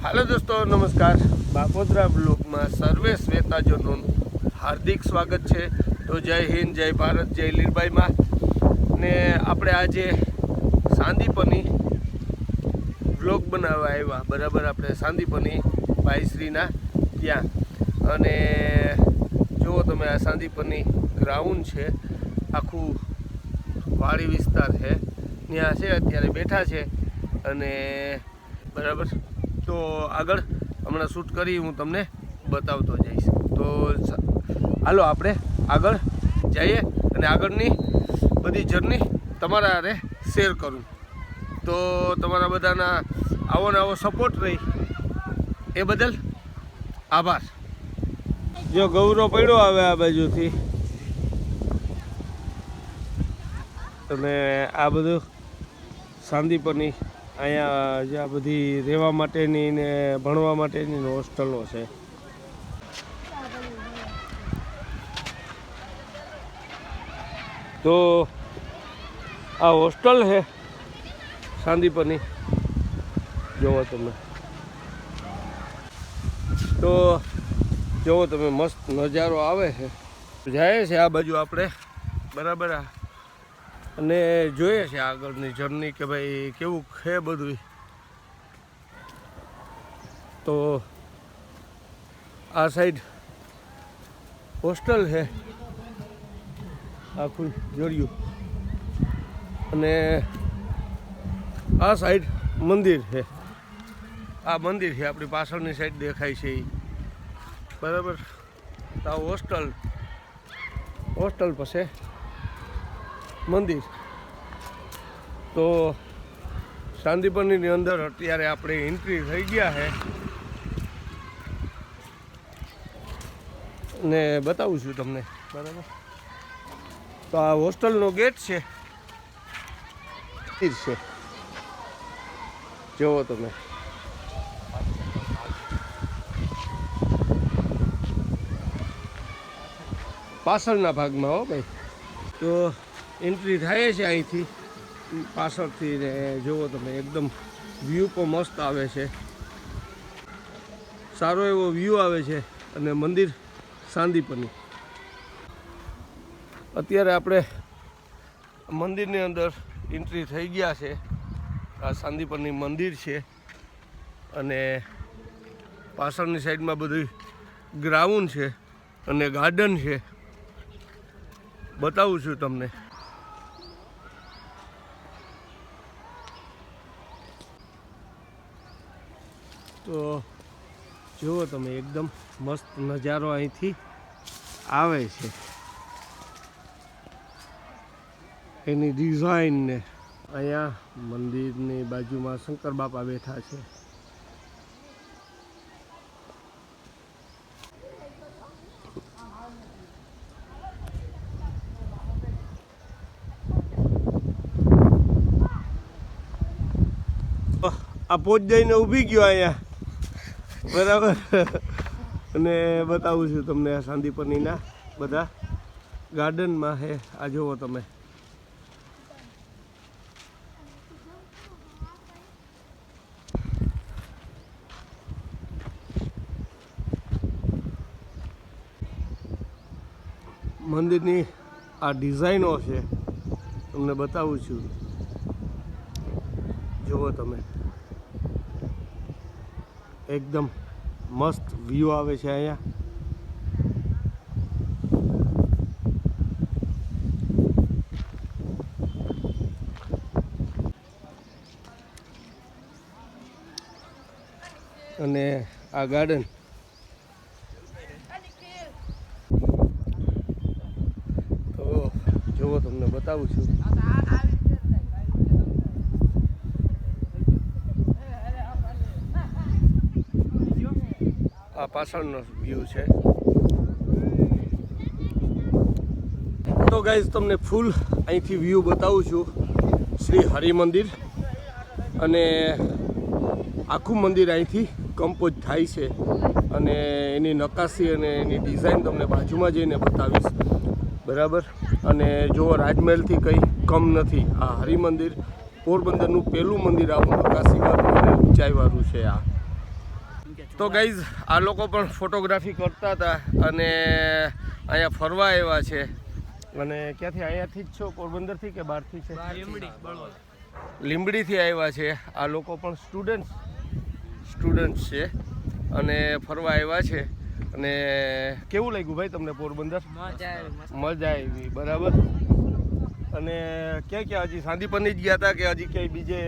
Hello दोस्तों नमस्कार बापोद्रा blog में सर्वे श्वेताजनों हार्दिक स्वागत है। तो जय हिंद जय भारत जय लीरबाई में ने आपणे आजे सांदीपनी ब्लॉग बनावा आव्या बराबर। आपणे सांदीपनी भाईश्रीना त्यां अने जो तमे आ सांदीपनी ग्राउंड है आखू वाड़ी विस्तार है त्यां छे अत्यारे बैठा छे अने बराबर। तो आगळ हमणां शूट करी हूँ तमने बतावतो जईश। तो हालो आपणे आगळ जईए अने आगळनी बधी जर्नी तमारा हारे शेर करूँ। तो तमारा बधाना आवो ने आवो सपोर्ट रही ए बदल आभार। जो गौरव पड्यो आवे आ बाजुथी अने आ बधुं सांदीपनी अहींया ज्यां बधी रहेवा माटेनी ने भणवा माटेनी होस्टलो छे। तो आ होस्टल है सांदीपनी जोवो तमे। तो जोवो तमे मस्त नजारो आवे है। जाए छे आ बाजू आपणे बराबर अने जोईए छे आगळनी जर्नी के भाई केवुं है बधुं। तो आ साइड होस्टल है आखुं जोड़ियुं अने आ साइड मंदिर है। आ मंदिर है अपनी पाछळनी साइड देखाय छे बराबर। आ होस्टल होस्टल पछे मंदिर। तो सांदीपनी अंदर अत्यारे आपणे एंट्री थई गया है ने बतावुं छुं तमने बराबर। तो आ होस्टलनो गेट छे जोवो तमे। पाछळना भागमां हो भाई। तो एंट्री थाय छे અહીંથી પાછળથી ને જોવો તમે एकदम વ્યૂ પણ મસ્ત આવે છે। સારો એવો વ્યૂ આવે છે અને મંદિર सांदीपनी। અત્યારે આપણે મંદિરની અંદર એન્ટ્રી થઈ ગયા છે। આ सांदीपनी મંદિર છે અને પાછળની સાઈડમાં બધું ગ્રાઉન્ડ છે અને ગાર્ડન છે। बताऊँ छूँ तमने। तो जुओ तमे एकदम मस्त नजारो अहींथी आवे छे। एनी डिजाइन ने अहींया मंदिरनी बाजुमां शंकर बापा बैठा छे। आ पोच जईने ऊभी गयो अहींया बराबर। अने बतावुं छुं तमने आ सांदीपनीना बधा गार्डनमां है। आ जोवो तमे मंदिरनी आ डिजाइनो छे तमने बतावुं छुं जोवो तमे। एकदम मस्त व्यू आवे छे अहींया। अने आ गार्डन तो जोवो तमने बतावुं छुं। आ पाछळनो व्यू छे। तो गाइस तमने फूल અહીંથી વ્યૂ બતાવું છું શ્રી હરિ મંદિર અને આખું મંદિર અહીંથી કમ્પોઝ થાય છે અને એની નકાશી અને એની ડિઝાઇન તમને બાજુમાં જઈને બતાવીશ બરાબર। અને જો રાજમહેલથી કંઈ કમ નથી। આ હરિ મંદિર પોરબંદરનું પહેલું મંદિર આવું નકાશીવાળું અને ઊંચાઈવાળું છે। આ તો ગાઈઝ આ લોકો પણ ફોટોગ્રાફી કરતા હતા અને અહીંયા ફરવા આવ્યા છે. અને ક્યાંથી અહીંયાથી જ છો, પોરબંદરથી કે બહારથી છે? લીંબડીથી આવ્યા છે. આ લોકો પણ સ્ટુડન્ટ્સ છે અને ફરવા આવ્યા છે. અને કેવું લાગ્યું ભાઈ તમને પોરબંદર? મજા આવી, બરાબર. અને ક્યાં ક્યાં હજી સાંદીપની જ ગયા હતા કે હજી ક્યાંય બીજે?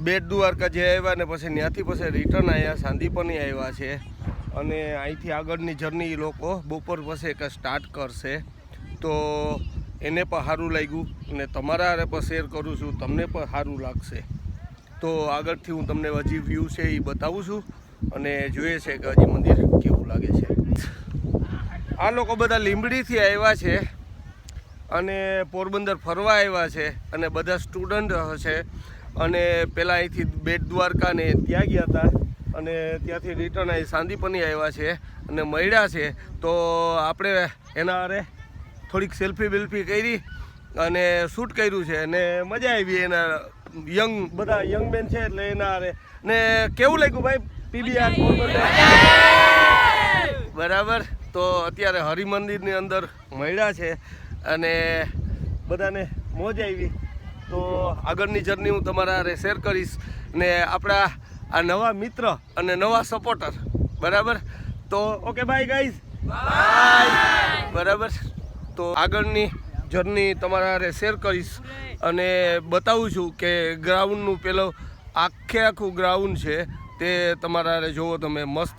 બેટ દ્વારકા જે આવ્યા ને પછી ત્યાંથી પછી રિટર્ન આવ્યા, સાંદીપની આવ્યા છે. અને અહીંથી આગળની જર્ની લોકો બપોર પછી એક સ્ટાર્ટ કરશે. તો એને પણ સારું લાગ્યું અને તમારા હારે પણ શેર કરું છું, તમને પણ સારું લાગશે. તો આગળથી હું તમને હજી વ્યૂ છે એ બતાવું છું અને જોઈએ છે કે હજી મંદિર કેવું લાગે છે. આ લોકો બધા લીંબડીથી આવ્યા છે અને પોરબંદર ફરવા આવ્યા છે અને બધા સ્ટુડન્ટ હશે. અને પહેલાં અહીંથી બેટ દ્વારકા ને ત્યાં ગયા હતા અને ત્યાંથી રિટર્ન અહીં સાંદીપની આવ્યા છે અને મળ્યા છે. તો આપણે એના હારે થોડીક સેલ્ફી બેલ્ફી કરી અને શૂટ કર્યું છે અને મજા આવી. એના બધા યંગ બેન છે એટલે એના હારે. ને કેવું લાગ્યું ભાઈ PBR પોરબંદર? બરાબર. તો અત્યારે હરિમંદિરની અંદર મળ્યા છે અને બધાને મોજ આવી. તો આગળની જર્ની હું તમારા હારે શેર કરીશ ને આપણા આ નવા મિત્ર અને નવા સપોર્ટર, બરાબર. તો ઓકે બાય ગાઈઝ, બાય. બરાબર. તો આગળની જર્ની તમારા હારે શેર કરીશ અને બતાવું છું કે ગ્રાઉન્ડનું પેલો આખું ગ્રાઉન્ડ છે તે તમારા હારે જોવો તમે. મસ્ત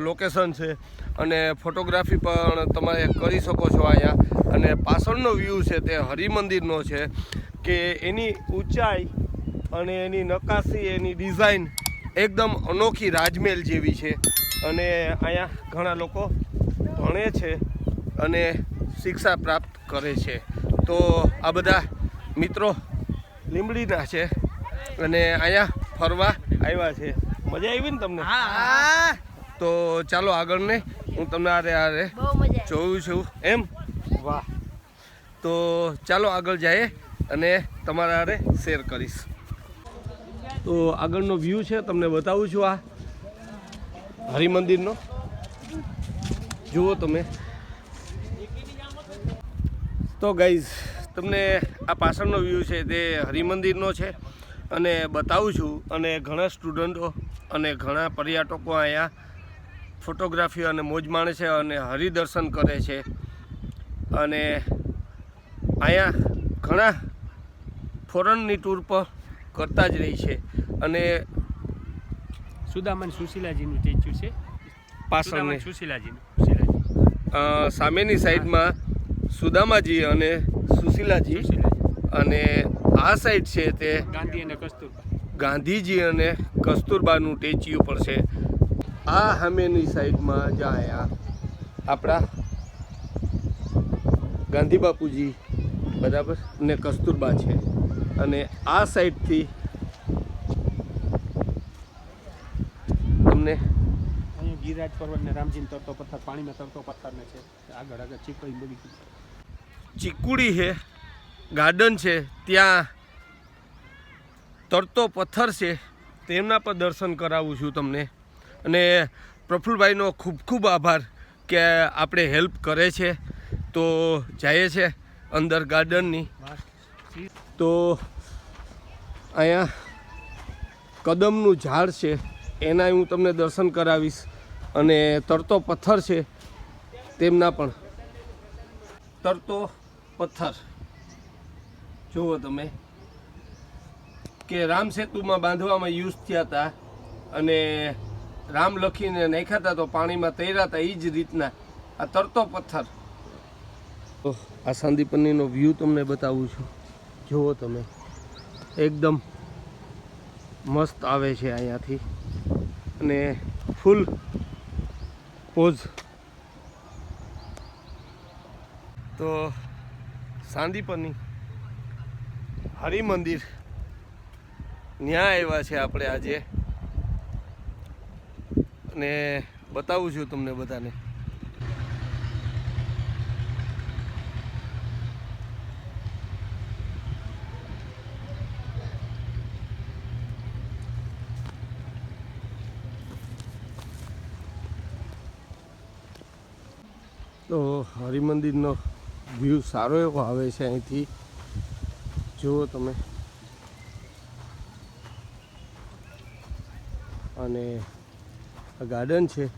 લોકેશન છે અને ફોટોગ્રાફી પણ તમે કરી શકો છો અહીંયા. અને પાછળનો વ્યૂ છે તે હરિમંદિરનો છે કે એની ઊંચાઈ અને એની નકાશી, એની ડિઝાઇન એકદમ અનોખી રાજમહેલ જેવી છે. અને અહીંયા ઘણા લોકો ભણે છે અને શિક્ષા પ્રાપ્ત કરે છે. તો આ બધા મિત્રો લીંબડીના છે અને અહીંયા ફરવા આવ્યા છે. મજા આવી ને તમને? તો ચાલો આગળ ને હું તમને હારે જોઉં છું એમ. વાહ. તો ચાલો આગળ જઈએ અને તમારા હારે શેર કરીશ. તો આગળનો વ્યૂ છે તમને બતાવું છું. આ હરિમંદિરનો જુઓ તમે. તો ગાઈઝ તમને આ પાછળનો વ્યૂ છે તે હરિમંદિરનો છે અને બતાવું છું. અને ઘણા સ્ટુડન્ટો અને ઘણા પર્યટકો અહીંયા ફોટોગ્રાફી અને મોજ માણે છે અને હરિદર્શન કરે છે. અને અહીંયા ઘણા ફોરેનની ટૂર પર કરતા જ રહી છે. અને સુદામન સુશીલાજીનું સ્ટેચ્યુ છે પાછળની, સામેની સાઈડમાં સુદામાજી અને સુશીલાજી. અને આ સાઈડ છે તે ગાંધીજી અને કસ્તુરબાનું સ્ટેચ્યુ પર છે. આ સામેની સાઈડમાં જ્યાં આપણા ગાંધી બાપુજી, બરાબર, ને કસ્તુરબા છે. અને આ સાઈડથી તમને અહીંયા ગિરિરાજ પર્વત ને રામજી તરતો પથ્થર, પાણીમાં તરતો પથ્થર ને છે. આગળ ચીકડી બગીચો, ચીકુડી છે, ગાર્ડન છે, ત્યાં તરતો પથ્થર છે, તેમના પર દર્શન કરાવું છું તમને. અને પ્રફુલભાઈનો ખૂબ ખૂબ આભાર કે આપણે હેલ્પ કરે છે. તો જાય છે અંદર ગાર્ડનની. તો અહીંયા કદમનું ઝાડ છે એના હું તમને દર્શન કરાવીશ. અને તરતો પથ્થર છે તેમના પણ. તરતો પથ્થર જુઓ તમે કે રામ સેતુમાં બાંધવામાં યુઝ થયા હતા અને રામ લખીને નાખ્યા હતા તો પાણીમાં તૈર્યા હતા. એ જ રીતના આ તરતો પથ્થર. તો આ સાંદીપનીનો વ્યૂ તમને બતાવું છું. જુઓ તમે, એકદમ મસ્ત આવે છે અહીંયાથી. અને ફૂલ પોઝ. તો સાંદીપની હરિમંદિર ત્યાં આવ્યા છે આપણે આજે અને બતાવું છું તમને બધાને. તો હરિમંદિરનો વ્યૂ સારો એવો આવે છે અહીંથી. જુઓ તમે. અને આ ગાર્ડન છે.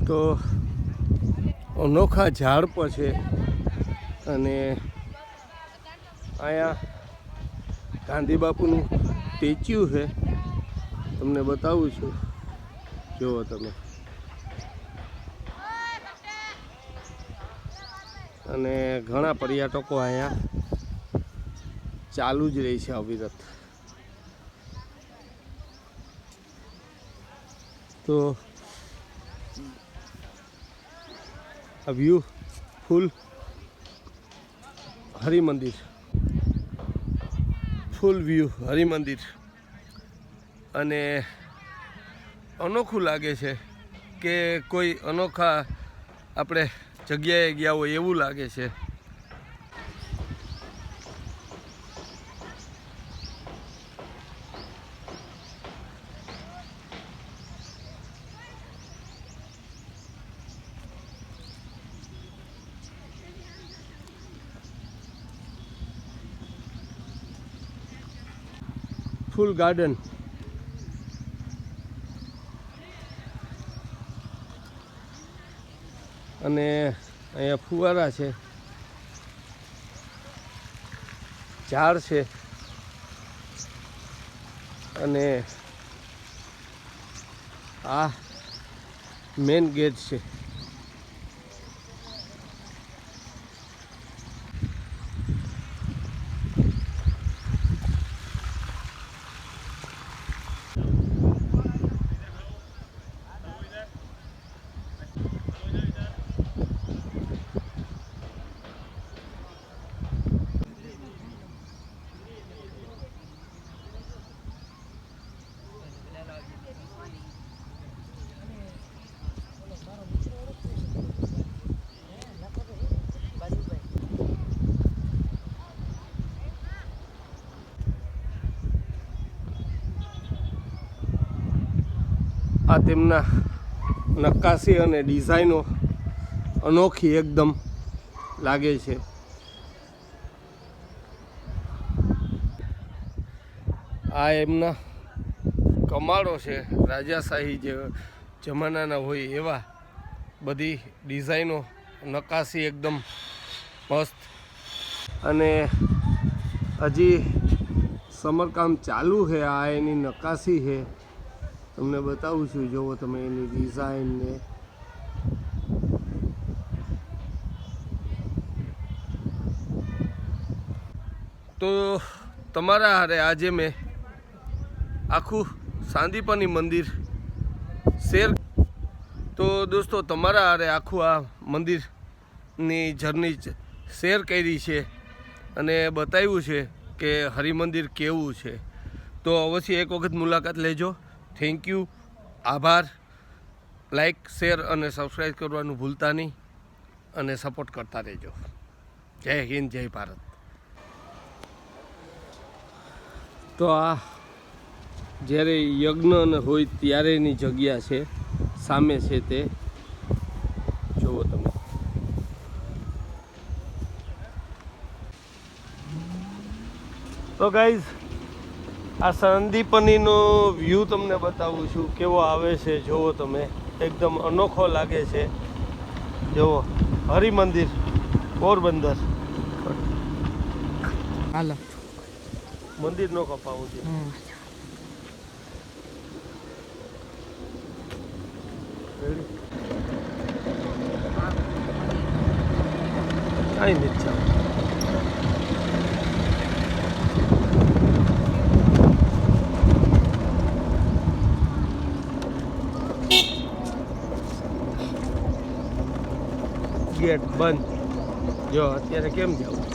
તો અનોખા ઝાડ પર છે અને અહીંયા ગાંધી બાપુનું સ્ટેચ્યુ છે. તમને બતાવું છું. જુઓ તમે. અને ઘણા પર્યટકો અહીંયા ચાલુ જ રહી છે અવિરત. તો આ વ્યૂ ફૂલ હરિમંદિર, ફૂલ વ્યૂ હરિમંદિર અને અનોખું લાગે છે કે કોઈ અનોખા આપણે જગ્યાએ ગયા હોય એવું લાગે છે. ફૂલ ગાર્ડન. અને અહીંયા ફુવારા છે, ઝાડ છે અને આ મેન ગેટ છે. આ તેમના નક્કાશી અને ડિઝાઇનો અનોખી એકદમ લાગે છે. આ એમના કમાળો છે, રાજાશાહી જે જમાનાના હોય એવા બધી ડિઝાઇનો, નક્કાશી એકદમ મસ્ત. અને હજી સમરકામ ચાલુ છે. આ એની નક્કાશી છે. તમને બતાવું છું. જુઓ તમે એની ડિઝાઇન ને તો તમારા હારે આજે મેં આખું સાંદીપની મંદિર શેર. તો દોસ્તો તમારા હારે આખું આ મંદિરની જર્ની શેર કરી છે અને બતાવ્યું છે કે હરિમંદિર કેવું છે. તો અવશ્ય એક વખત મુલાકાત લેજો. થેન્ક યુ, આભાર. લાઈક, શેર અને સબસ્ક્રાઈબ કરવાનું ભૂલતા નહીં અને સપોર્ટ કરતા રહેજો. જય હિન્દ, જય ભારત. તો આ જ્યારે યજ્ઞ હોય ત્યારેની જગ્યા છે, સામે છે તે જુઓ તમે. તો ગાઈઝ આ સાંદીપનીનો વ્યૂ તમને બતાવું છું કેવો આવે છે. જુઓ તમે, એકદમ અનોખો લાગે છે. જુઓ હરિમંદિર પોરબંદર. હાલો મંદિર નો કપાવું છે. કાંઈ નથી ચાલો. ગેટ બંધ. જો અત્યારે કેમ જાવ?